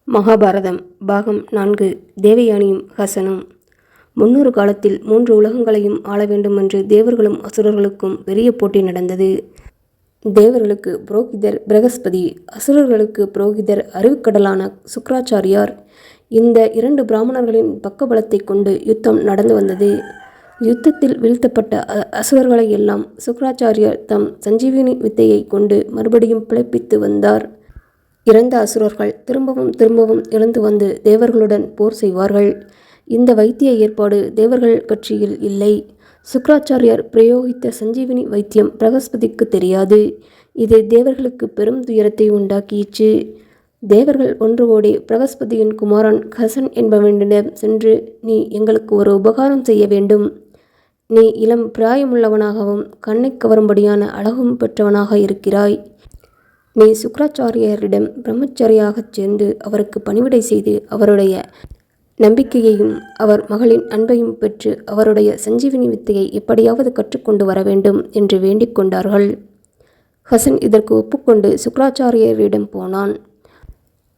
மகாபாரதம் பாகம் 4 தேவயானியும் ஹசனும். முன்னொரு காலத்தில் 3 உலகங்களையும் ஆள வேண்டுமென்று தேவர்களும் அசுரர்களுக்கும் பெரிய போட்டி நடந்தது. தேவர்களுக்கு புரோகிதர் பிரகஸ்பதி, அசுரர்களுக்கு புரோகிதர் அறிவுக்கடலான சுக்ராச்சாரியார். இந்த 2 பிராமணர்களின் பக்கபலத்தை கொண்டு யுத்தம் நடந்து வந்தது. யுத்தத்தில் வீழ்த்தப்பட்ட அசுரர்களை எல்லாம் சுக்ராச்சாரியார் தம் சஞ்சீவினி வித்தையை கொண்டு மறுபடியும் பிழைப்பித்து வந்தார். இறந்த அசுரர்கள் திரும்பவும் எழுந்து வந்து தேவர்களுடன் போர் செய்வார்கள். இந்த வைத்திய ஏற்பாடு தேவர்கள் கட்சியில் இல்லை. சுக்ராச்சாரியார் பிரயோகித்த சஞ்சீவினி வைத்தியம் பிரகஸ்பதிக்கு தெரியாது. இது தேவர்களுக்கு பெரும் துயரத்தை உண்டாக்கிற்று. தேவர்கள் ஒன்று கூடி பிரகஸ்பதியின் குமாரன் ஹசன் என்பவனிடம் சென்று, நீ எங்களுக்கு ஒரு உபகாரம் செய்ய வேண்டும். நீ இளம் பிராயமுள்ளவனாகவும் கண்ணை கவரும்படியான அழகும் பெற்றவனாக இருக்கிறாய். நீ சுக்ராச்சாரியரிடம் பிரம்மச்சரியாகச் சேர்ந்து அவருக்கு பணிவிடை செய்து அவருடைய நம்பிக்கையையும் அவர் மகளின் அன்பையும் பெற்று அவருடைய சஞ்சீவினி வித்தையை எப்படியாவது கற்றுக்கொண்டு வர வேண்டும் என்று வேண்டிக் கொண்டார்கள். ஹசன் இதற்கு ஒப்புக்கொண்டு சுக்ராச்சாரியரிடம் போனான்.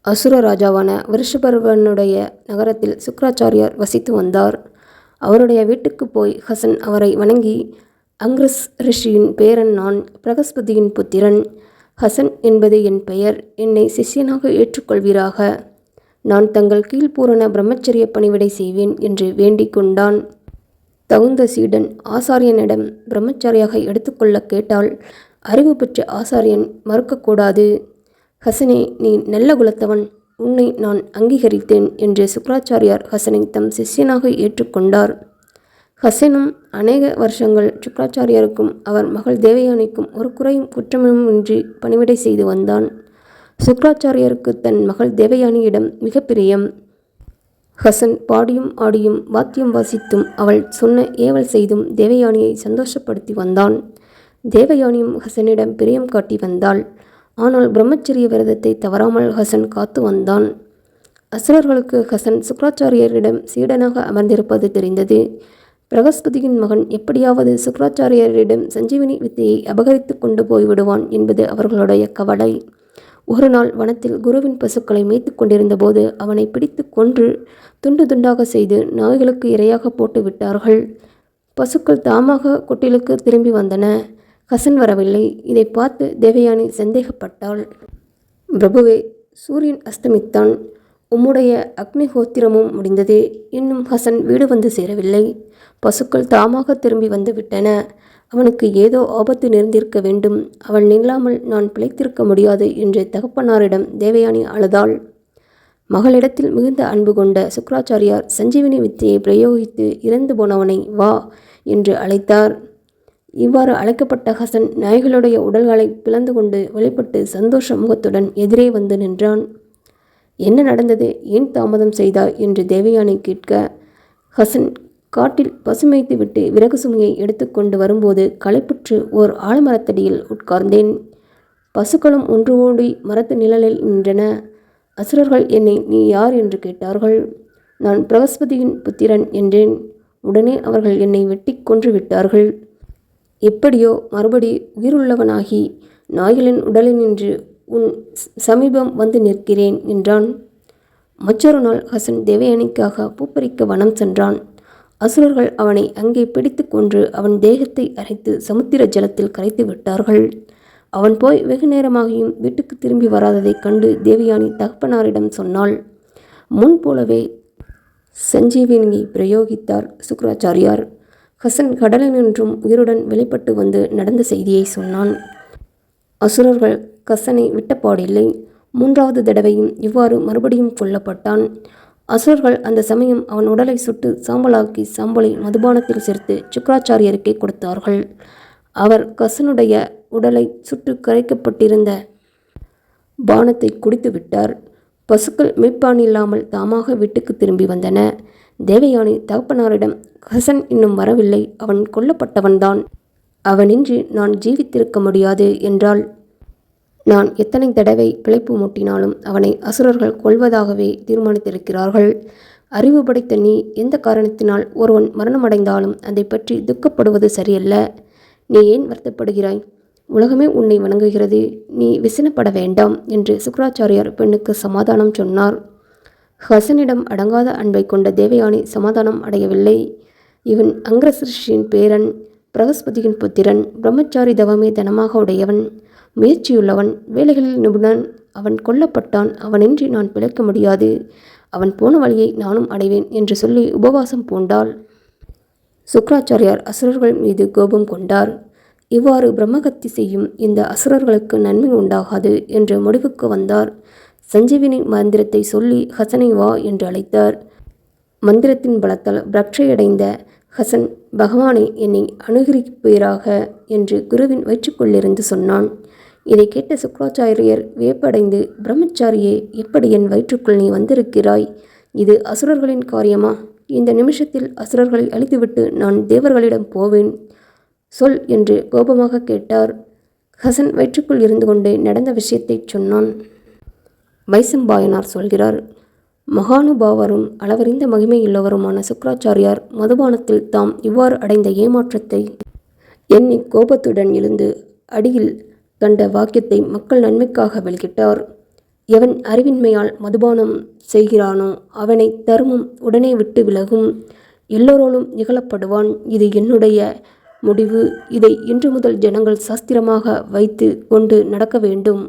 அசுர ராஜாவான விருஷபர்வனுடைய நகரத்தில் சுக்ராச்சாரியார் வசித்து வந்தார். அவருடைய வீட்டுக்கு போய் ஹசன் அவரை வணங்கி, அங்கிரஸ் ரிஷியின் பேரன் நான், பிரகஸ்பதியின் புத்திரன். ஹசன் என்பது என் பெயர். என்னை சிஷ்யனாக ஏற்றுக்கொள்வீராக. நான் தங்கள் கீழ்பூரண பிரம்மச்சரிய பணிவிடை செய்வேன் என்று வேண்டிக் கொண்டான். தகுந்த சீடன் ஆசாரியனிடம் பிரம்மச்சாரியாக எடுத்துக்கொள்ள கேட்டால் அறிவு பெற்ற ஆசாரியன் மறுக்கக்கூடாது. ஹசனே, நீ நல்ல குலத்தவன், உன்னை நான் அங்கீகரித்தேன் என்று சுக்ராச்சாரியார் ஹசனை தம் சிஷ்யனாக ஏற்றுக்கொண்டார். ஹசனும் அநேக வருஷங்கள் சுக்ராச்சாரியாருக்கும் அவர் மகள் தேவயானிக்கும் ஒரு குறையும் குற்றமுமின்றி பணிவிடை செய்து வந்தான். சுக்ராச்சாரியாருக்கு தன் மகள் தேவயானியிடம் மிக பிரியம். ஹசன் பாடியும் ஆடியும் வாத்தியம் வாசித்தும் அவள் சொன்ன ஏவல் செய்தும் தேவயானியை சந்தோஷப்படுத்தி வந்தான். தேவயானியும் ஹசனிடம் பிரியம் காட்டி வந்தாள். ஆனால் பிரம்மச்சரிய விரதத்தை தவறாமல் ஹசன் காத்து வந்தான். அசுரர்களுக்கு ஹசன் சுக்ராச்சாரியரிடம் சீடனாக அமர்ந்திருப்பது தெரிந்தது. பிரகஸ்பதியின் மகன் எப்படியாவது சுக்ராச்சாரியரிடம் சஞ்சீவினி வித்தையை அபகரித்து கொண்டு போய்விடுவான் என்பது அவர்களுடைய கவலை. ஒரு நாள் வனத்தில் குருவின் பசுக்களை மேய்த்து கொண்டிருந்த போது அவனை பிடித்து கொன்று துண்டு துண்டாக செய்து நாய்களுக்கு இரையாக போட்டு விட்டார்கள். பசுக்கள் தாமாக கொட்டிலுக்கு திரும்பி வந்தன. ஹசன் வரவில்லை. இதை பார்த்து தேவயானி சந்தேகப்பட்டாள். பிரபுவே, சூரியன் அஸ்தமித்தான். உம்முடைய அக்னிஹோத்திரமும் முடிந்தது. இன்னும் ஹசன் வீடு வந்து சேரவில்லை. பசுக்கள் தாமாக திரும்பி வந்து விட்டன. அவனுக்கு ஏதோ ஆபத்து நேர்ந்திருக்க வேண்டும். அவள் நில்லாமல் நான் பிழைத்திருக்க முடியாது என்று தகப்பனாரிடம் தேவயானி அழுதாள். மகளிடத்தில் மிகுந்த அன்பு கொண்ட சுக்ராச்சாரியார் சஞ்சீவினி வித்தையை பிரயோகித்து இறந்து போனவனை வா என்று அழைத்தார். இவ்வாறு அழைக்கப்பட்ட ஹசன் நாய்களுடைய உடல்களை பிளந்து கொண்டு வெளிப்பட்டு சந்தோஷ முகத்துடன் எதிரே வந்து நின்றான். என்ன நடந்தது? ஏன் தாமதம் செய்தாய் என்று தேவயானி கேட்க, ஹசன் காட்டில் பசுமைத்து விட்டு விறகு சுமையை எடுத்துக்கொண்டு வரும்போது களைப்புற்று ஓர் ஆலமரத்தடியில் உட்கார்ந்தேன். பசுக்களும் ஒன்று ஓடி மரத்து நிழலில் நின்றன. அசுரர்கள் என்னை நீ யார் என்று கேட்டார்கள். நான் பிரகஸ்பதியின் புத்திரன் என்றேன். உடனே அவர்கள் என்னை வெட்டி கொன்று விட்டார்கள். எப்படியோ மறுபடி உயிருள்ளவனாகி நாய்களின் உடலினின்று உன் சமீபம் வந்து நிற்கிறேன் என்றான். மற்றொரு நாள் ஹசன் தேவயானிக்காக பூப்பறிக்க வனம் சென்றான். அசுரர்கள் அவனை அங்கே பிடித்து கொன்று அவன் தேகத்தை அரைத்து சமுத்திர ஜலத்தில் கரைத்து விட்டார்கள். அவன் போய் வெகு நேரமாகியும் வீட்டுக்கு திரும்பி வராததைக் கண்டு தேவயானி தகப்பனாரிடம் சொன்னாள். முன் போலவே சஞ்சீவினியை பிரயோகித்தார் சுக்ராச்சாரியார். ஹசன் கடலினின்றும் உயிருடன் வெளிப்பட்டு வந்து நடந்த செய்தியை சொன்னான். அசுரர்கள் ஹசனை விட்டப்பாடில்லை. 3வது தடவையும் இவ்வாறு மறுபடியும் கொல்லப்பட்டான். அசுரர்கள் அந்த சமயம் அவன் உடலை சுட்டு சாம்பலாக்கி சாம்பலை மதுபானத்தில் சேர்த்து சுக்ராச்சாரியருக்கே கொடுத்தார்கள். அவர் ஹசனுடைய உடலை சுட்டு கரைக்கப்பட்டிருந்த பானத்தை குடித்து விட்டார். பசுக்கள் மேய்ப்பான் இல்லாமல் தாமாக வீட்டுக்கு திரும்பி வந்தன. தேவயானி தகப்பனாரிடம், ஹசன் இன்னும் வரவில்லை, அவன் கொல்லப்பட்டவன்தான். அவனின்றி நான் ஜீவித்திருக்க முடியாது என்றாள். நான் எத்தனை தடவை பிழைப்பு மூட்டினாலும் அவனை அசுரர்கள் கொல்வதாகவே தீர்மானித்திருக்கிறார்கள். அறிவு படைத்த நீ எந்த காரணத்தினால் ஒருவன் மரணமடைந்தாலும் அதை பற்றி துக்கப்படுவது சரியல்ல. நீ ஏன் வருத்தப்படுகிறாய்? உலகமே உன்னை வணங்குகிறது. நீ விசனப்பட வேண்டாம் என்று சுக்ராச்சாரியார் பெண்ணுக்கு சமாதானம் சொன்னார். ஹசனிடம் அடங்காத அன்பை கொண்ட தேவயானி சமாதானம் அடையவில்லை. இவன் அங்கிரசின் பேரன், பிரகஸ்பதியின் புத்திரன், பிரம்மச்சாரி தவமே தனமாக உடையவன், முயற்சியுள்ளவன், வேலைகளில் நிபுணன். அவன் கொல்லப்பட்டான். அவனின்றி நான் பிழைக்க முடியாது. அவன் போன வழியை நானும் அடைவேன் என்று சொல்லி உபவாசம் பூண்டாள். சுக்ராச்சாரியார் அசுரர்கள் மீது கோபம் கொண்டார். இவ்வாறு பிரம்மகத்தி செய்யும் இந்த அசுரர்களுக்கு நன்மை உண்டாகாது என்ற முடிவுக்கு வந்தார். சஞ்சீவினி மந்திரத்தை சொல்லி ஹசனை வா என்று அழைத்தார். மந்திரத்தின் பலத்தால் பிரக்ஷையடைந்த ஹசன், பகவானே, என்னை அனுகிரிப்பீராக என்று குருவின் வயிற்றுக்குள்ளிருந்து சொன்னான். இதை கேட்ட சுக்ராச்சாரியர் வியப்படைந்து, பிரம்மச்சாரியே, எப்படி என் வயிற்றுக்குள் நீ வந்திருக்கிறாய்? இது அசுரர்களின் காரியமா? இந்த நிமிஷத்தில் அசுரர்களை அழித்துவிட்டு நான் தேவர்களிடம் போவேன். சொல் என்று கோபமாக கேட்டார். ஹசன் வயிற்றுக்குள் இருந்து கொண்டே நடந்த விஷயத்தை சொன்னான். வைசம்பாயனார் சொல்கிறார், மகானுபாவரும் அளவறிந்த மகிமையுள்ளவருமான சுக்ராச்சாரியார் மதுபானத்தில் தாம் இவ்வாறு அடைந்த ஏமாற்றத்தை எண்ணி கோபத்துடன் எழுந்து அடியில் கண்ட வாக்கியத்தை மக்கள் நன்மைக்காக வெளியிட்டார். எவன் அறிவின்மையால் மதுபானம் செய்கிறானோ அவனை தர்மம் உடனே விட்டு விலகும். எல்லோரோடும் நிகழப்படுவான். இது என்னுடைய முடிவு. இதை இன்று முதல் ஜனங்கள் சாஸ்திரமாக வைத்து கொண்டு நடக்க வேண்டும்.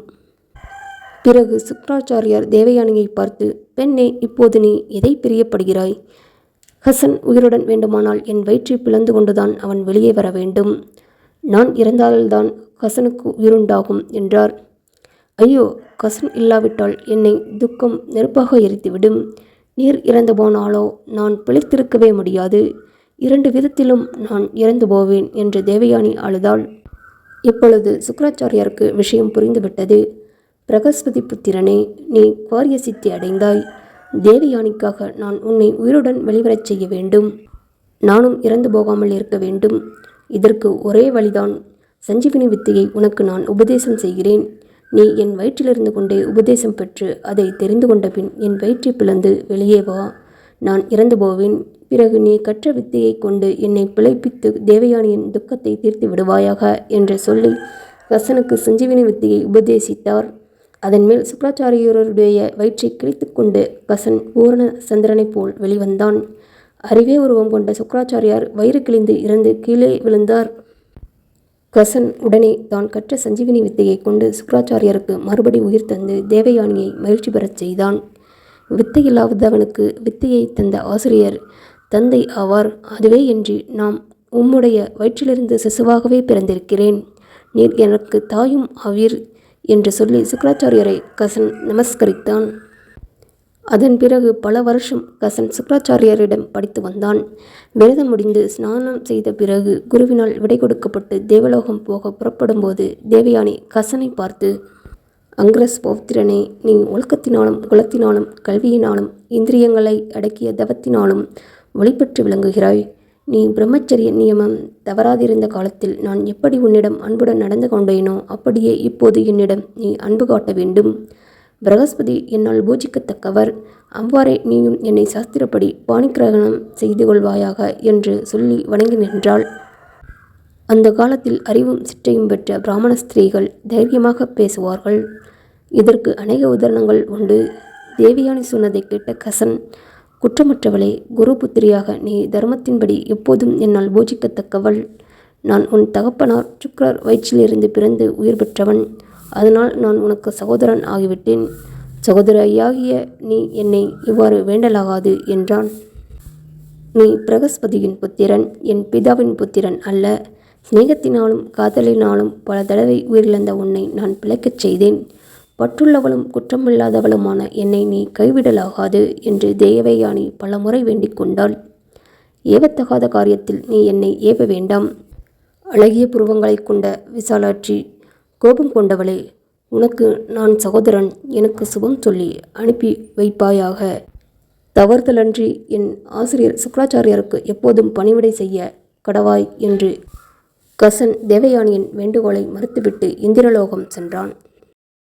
பிறகு சுக்ராச்சாரியார் தேவயானியை பார்த்து, பெண்ணே, இப்போது நீ எதை பிரியப்படுகிறாய்? ஹசன் உயிருடன் வேண்டுமானால் என் வயிற்றை பிளந்து கொண்டுதான் அவன் வெளியே வர வேண்டும். நான் இறந்தால்தான் ஹசனுக்கு உயிருண்டாகும் என்றார். ஐயோ, ஹசன் இல்லாவிட்டால் என்னை துக்கம் நெருப்பாக எரித்துவிடும். நீர் இறந்து போனாலோ நான் பிழைத்திருக்கவே முடியாது. 2 விதத்திலும் நான் இறந்து போவேன் என்று தேவயானி அழுதாள். இப்பொழுது சுக்ராச்சாரியாருக்கு விஷயம் புரிந்துவிட்டது. பிரகஸ்பதி புத்திரனே, நீ காரிய சித்தி அடைந்தாய். தேவயானிக்காக நான் உன்னை உயிருடன் வெளிவரச் செய்ய வேண்டும். நானும் இறந்து போகாமல் இருக்க வேண்டும். இதற்கு ஒரே வழிதான். சஞ்சீவினி வித்தையை உனக்கு நான் உபதேசம் செய்கிறேன். நீ என் வயிற்றிலிருந்து கொண்டே உபதேசம் பெற்று அதை தெரிந்து கொண்ட பின் என் வயிற்றை பிளந்து வெளியே வா. நான் இறந்து போவேன். பிறகு நீ கற்ற வித்தையை கொண்டு என்னை பிழைப்பித்து தேவயானியின் துக்கத்தை தீர்த்து விடுவாயாக என்று சொல்லி ஹசனுக்கு சஞ்சீவினி வித்தையை உபதேசித்தார். அதன் மேல் சுக்ராச்சாரியருடைய வயிற்றை கிழித்து கொண்டு ஹசன் பூரண சந்திரனைப் போல் வெளிவந்தான். அறிவே உருவம் கொண்ட சுக்ராச்சாரியார் வயிறு கிழிந்து இறந்து கீழே விழுந்தார். ஹசன் உடனே தான் கற்ற சஞ்சீவினி வித்தையை கொண்டு சுக்ராச்சாரியருக்கு மறுபடி உயிர் தந்து தேவயானியை மகிழ்ச்சி பெறச் செய்தான். வித்தையில்லாதவனுக்கு வித்தையை தந்த ஆசிரியர் தந்தை ஆவார். அதுவே என்று நாம் உம்முடைய வயிற்றிலிருந்து சிசுவாகவே பிறந்திருக்கிறேன். நீர் எனக்கு தாயும் ஆவீர் என்று சொல்லி சுக்ராச்சாரியரை கசன் நமஸ்கரித்தான். அதன் பிறகு பல வருஷம் கசன் சுக்ராச்சாரியரிடம் படித்து வந்தான். விரதம் முடிந்து ஸ்நானம் செய்த பிறகு குருவினால் விடை கொடுக்கப்பட்டு தேவலோகம் போக புறப்படும்போது தேவயானி கசனை பார்த்து, அங்கிரஸ் பௌத்திரனே, நீ ஒழுக்கத்தினாலும் குலத்தினாலும் கல்வியினாலும் இந்திரியங்களை அடக்கிய தவத்தினாலும் ஒளிபெற்று விளங்குகிறாய். நீ பிரம்மச்சரிய நியமம் தவறாதிருந்த காலத்தில் நான் எப்படி உன்னிடம் அன்புடன் நடந்து கொண்டேனோ அப்படியே இப்போது என்னிடம் நீ அன்பு காட்ட வேண்டும். பிரகஸ்பதி என்னால் பூஜிக்கத்தக்கவர். அவ்வாறே நீயும் என்னை சாஸ்திரப்படி பாணிகிரகணம் செய்து கொள்வாயாக என்று சொல்லி வணங்கி நின்றாள். அந்த காலத்தில் அறிவும் சிற்றையும் பெற்ற பிராமண ஸ்திரீகள் தைரியமாக பேசுவார்கள். இதற்கு அநேக உதாரணங்கள் உண்டு. தேவயானி சொன்னதை கேட்ட கசன், குற்றமற்றவளே, குரு புத்திரியாக நீ தர்மத்தின்படி எப்போதும் என்னால் பூஜிக்கத்தக்கவள். நான் உன் தகப்பனார் சுக்ரர் வயிற்றிலிருந்து பிறந்து உயிர் பெற்றவன். அதனால் நான் உனக்கு சகோதரன் ஆகிவிட்டேன். சகோதரியாகிய நீ என்னை இவ்வாறு வேண்டலாகாது என்றான். நீ பிரகஸ்பதியின் புத்திரன், என் பிதாவின் புத்திரன் அல்ல. சிநேகத்தினாலும் காதலினாலும் பல தடவை உயிரிழந்த உன்னை நான் பிழைக்கச் செய்தேன். பற்றுள்ளவளும் குற்றமில்லாதவளுமான என்னை நீ கைவிடலாகாது என்று தேவயானி பல முறை வேண்டிக் கொண்டாள். ஏவத்தகாத காரியத்தில் நீ என்னை ஏவ வேண்டாம். அழகிய புருவங்களை கொண்ட விசாலாட்சி, கோபம் கொண்டவளே, உனக்கு நான் சகோதரன். எனக்கு சுபம் சொல்லி அனுப்பி வைப்பாயாக. தவறுதலன்றி என் ஆசிரியர் சுக்ராச்சாரியருக்கு எப்போதும் பணிவிடை செய்ய கடவாய் என்று கசன் தேவயானியின் வேண்டுகோளை மறுத்துவிட்டு இந்திரலோகம் சென்றான்.